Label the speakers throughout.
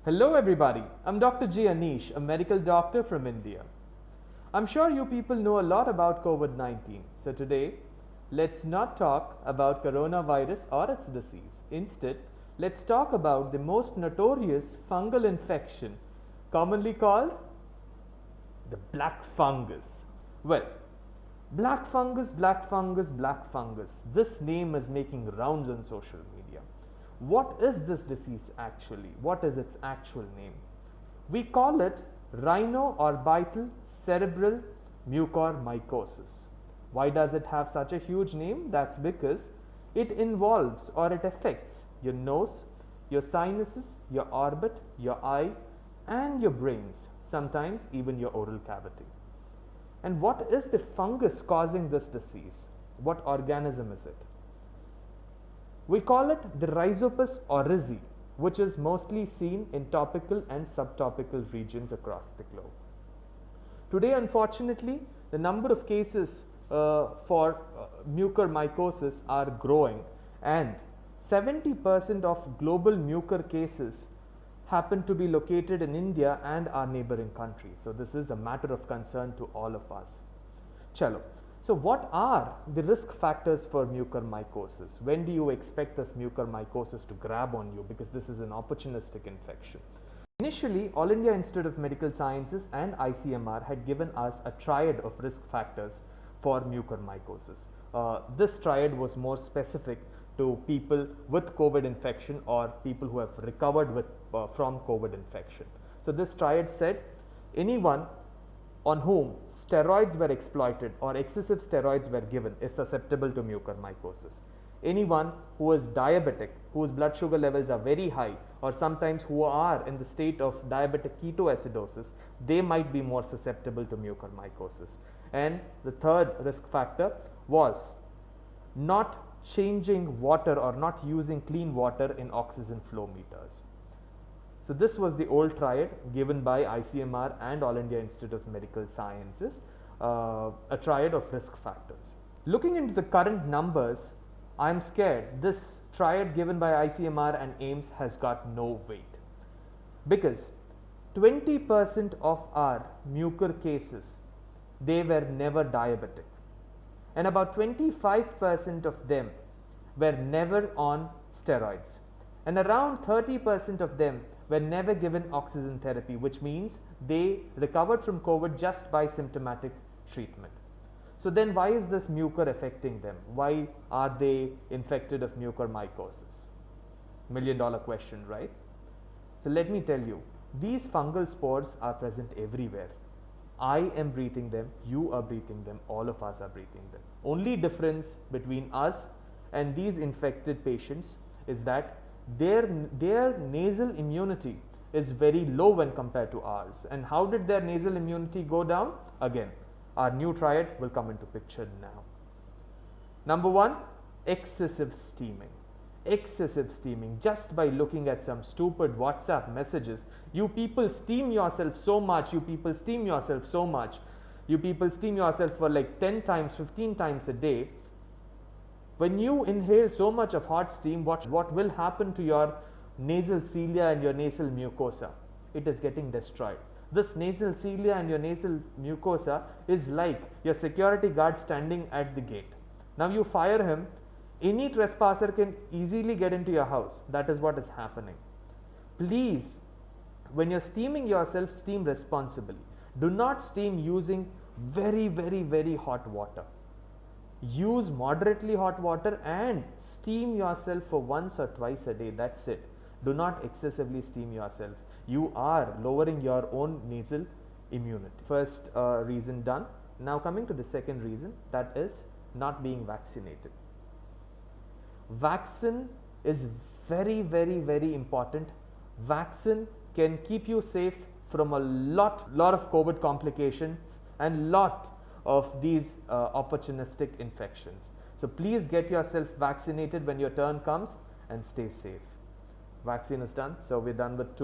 Speaker 1: Hello everybody, I'm Dr. G. Anish, a medical doctor from India. I'm sure you people know a lot about COVID-19. So today, let's not talk about coronavirus or its disease. Instead, let's talk about the most notorious fungal infection, commonly called the black fungus. Well, black fungus, black fungus, black fungus. This name is making rounds on social media. What is this disease actually? What is its actual name? We call it rhinoorbital cerebral mucormycosis. Why does it have such a huge name? That's because it involves or it affects your nose, your sinuses, your orbit, your eye, and your brains, sometimes even your oral cavity. And what is the fungus causing this disease? What organism is it? We call it the Rhizopus oryzae, which is mostly seen in topical and subtropical regions across the globe. Today, unfortunately, the number of cases for mucormycosis are growing, and 70% of global mucor cases happen to be located in India and our neighboring countries. So this is a matter of concern to all of us. Chalo. So what are the risk factors for mucormycosis? When do you expect this mucormycosis to grab on you, because this is an opportunistic infection? Initially, All India Institute of Medical Sciences and ICMR had given us a triad of risk factors for mucormycosis. This triad was more specific to people with COVID infection or people who have recovered from COVID infection. So this triad said anyone on whom steroids were exploited or excessive steroids were given is susceptible to mucormycosis. Anyone who is diabetic, whose blood sugar levels are very high, or sometimes who are in the state of diabetic ketoacidosis, they might be more susceptible to mucormycosis. And the third risk factor was not changing water or not using clean water in oxygen flow meters. So this was the old triad given by ICMR and All India Institute of Medical Sciences, a triad of risk factors. Looking into the current numbers, I'm scared this triad given by ICMR and AIIMS has got no weight, because 20% of our mucor cases, they were never diabetic, and about 25% of them were never on steroids, and around 30% of them were never given oxygen therapy, which means they recovered from COVID just by symptomatic treatment. So then why is this mucor affecting them? Why are they infected of mucormycosis? $1 million question, right? So let me tell you, these fungal spores are present everywhere. I am breathing them, you are breathing them, all of us are breathing them. Only difference between us and these infected patients is that their nasal immunity is very low when compared to ours. And how did their nasal immunity go down? Again, our new triad will come into picture now. Number one, excessive steaming. Excessive steaming. Just by looking at some stupid WhatsApp messages, you people steam yourself so much, you people steam yourself so much, you people steam yourself for like 10 times, 15 times a day. When you inhale so much of hot steam, what will happen to your nasal cilia and your nasal mucosa? It is getting destroyed. This nasal cilia and your nasal mucosa is like your security guard standing at the gate. Now you fire him, any trespasser can easily get into your house. That is what is happening. Please, when you're steaming yourself, steam responsibly. Do not steam using very, very, very hot water. Use moderately hot water and steam yourself for once or twice a day. That's it. Do not excessively steam yourself. You are lowering your own nasal immunity. First reason done. Now coming to the second reason, that is not being vaccinated. Vaccine is very, very, very important. Vaccine can keep you safe from a lot of COVID complications and lot of these opportunistic infections. So please get yourself vaccinated when your turn comes and stay safe. Vaccine is done. So we're done with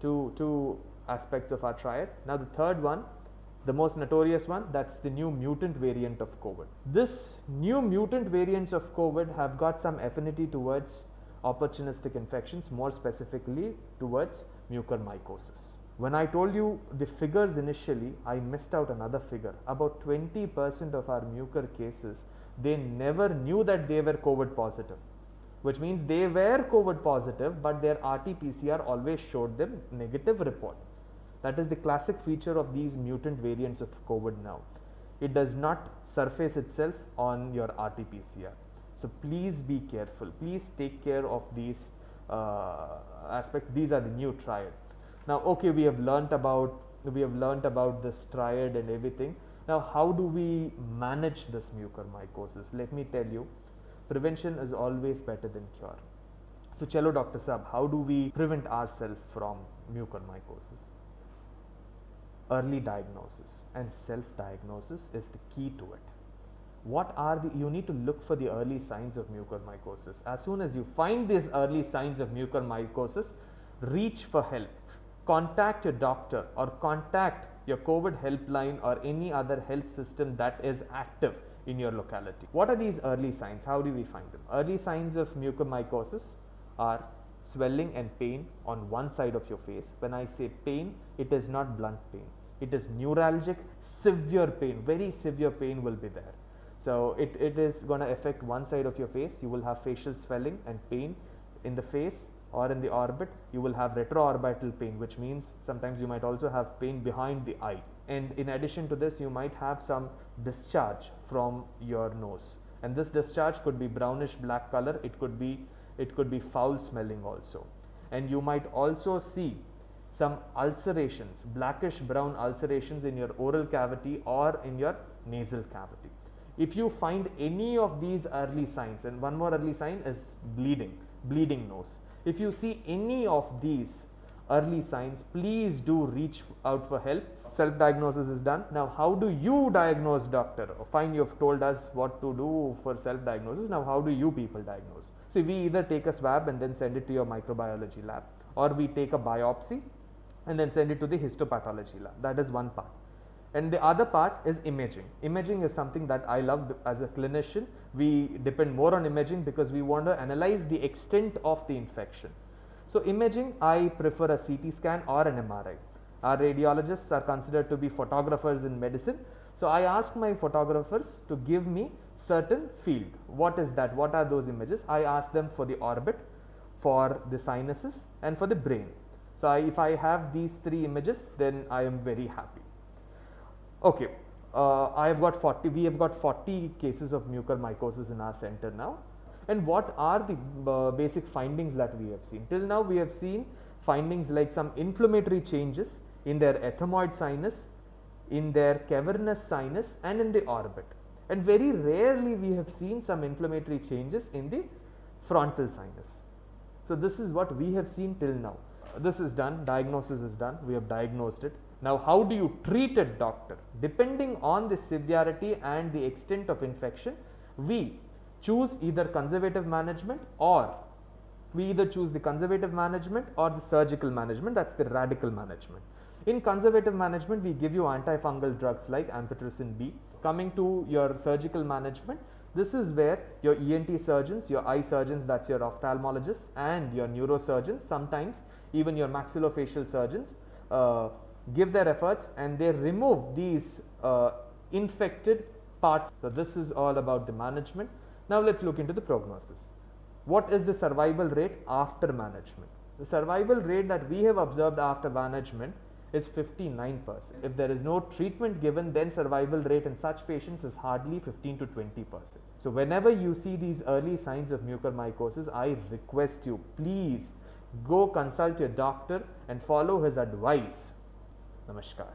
Speaker 1: two aspects of our triad. Now the third one, the most notorious one, that's the new mutant variant of COVID. This new mutant variants of COVID have got some affinity towards opportunistic infections, more specifically towards mucormycosis. When I told you the figures initially, I missed out another figure. About 20% of our mucor cases, they never knew that they were COVID positive, which means they were COVID positive, but their RT-PCR always showed them negative report. That is the classic feature of these mutant variants of COVID now. It does not surface itself on your RT-PCR. So please be careful. Please take care of these aspects. These are the new triad. Now, okay, we have learnt about this triad and everything. Now, how do we manage this mucormycosis? Let me tell you, prevention is always better than cure. So, chalo Dr. Saab, how do we prevent ourselves from mucormycosis? Early diagnosis and self-diagnosis is the key to it. You need to look for the early signs of mucormycosis. As soon as you find these early signs of mucormycosis, reach for help. Contact your doctor or contact your COVID helpline or any other health system that is active in your locality. What are these early signs? How do we find them? Early signs of mucormycosis are swelling and pain on one side of your face. When I say pain, it is not blunt pain. It is neuralgic, severe pain. Very severe pain will be there. So it is going to affect one side of your face. You will have facial swelling and pain in the face or in the orbit. You will have retroorbital pain, which means sometimes you might also have pain behind the eye. And in addition to this, you might have some discharge from your nose. And this discharge could be brownish black color. It could be foul smelling also. And you might also see some ulcerations, blackish brown ulcerations in your oral cavity or in your nasal cavity. If you find any of these early signs, and one more early sign is bleeding nose. If you see any of these early signs, please do reach out for help. Self-diagnosis is done. Now, how do you diagnose, doctor? Fine, you have told us what to do for self-diagnosis. Now, how do you people diagnose? See, we either take a swab and then send it to your microbiology lab, or we take a biopsy and then send it to the histopathology lab. That is one part. And the other part is imaging. Imaging is something that I love as a clinician. We depend more on imaging because we want to analyze the extent of the infection. So imaging, I prefer a CT scan or an MRI. Our radiologists are considered to be photographers in medicine. So I ask my photographers to give me certain field. What is that? What are those images? I ask them for the orbit, for the sinuses and for the brain. So if I have these three images, then I am very happy. Okay, we have got 40 cases of mucormycosis in our center now. And what are the basic findings that we have seen? Till now we have seen findings like some inflammatory changes in their ethmoid sinus, in their cavernous sinus and in the orbit. And very rarely we have seen some inflammatory changes in the frontal sinus. So this is what we have seen till now. This is done, diagnosis is done, we have diagnosed it. Now, how do you treat it, doctor? Depending on the severity and the extent of infection, we choose either conservative management or the surgical management, that's the radical management. In conservative management, we give you antifungal drugs like amphotericin B. Coming to your surgical management, this is where your ENT surgeons, your eye surgeons, that's your ophthalmologists, and your neurosurgeons, sometimes even your maxillofacial surgeons, give their efforts and they remove these infected parts. So this is all about the management. Now let's look into the prognosis. What is the survival rate after management? The survival rate that we have observed after management is 59%. If there is no treatment given, then survival rate in such patients is hardly 15 to 20%. So whenever you see these early signs of mucormycosis, I request you, please go consult your doctor and follow his advice. Namaskar.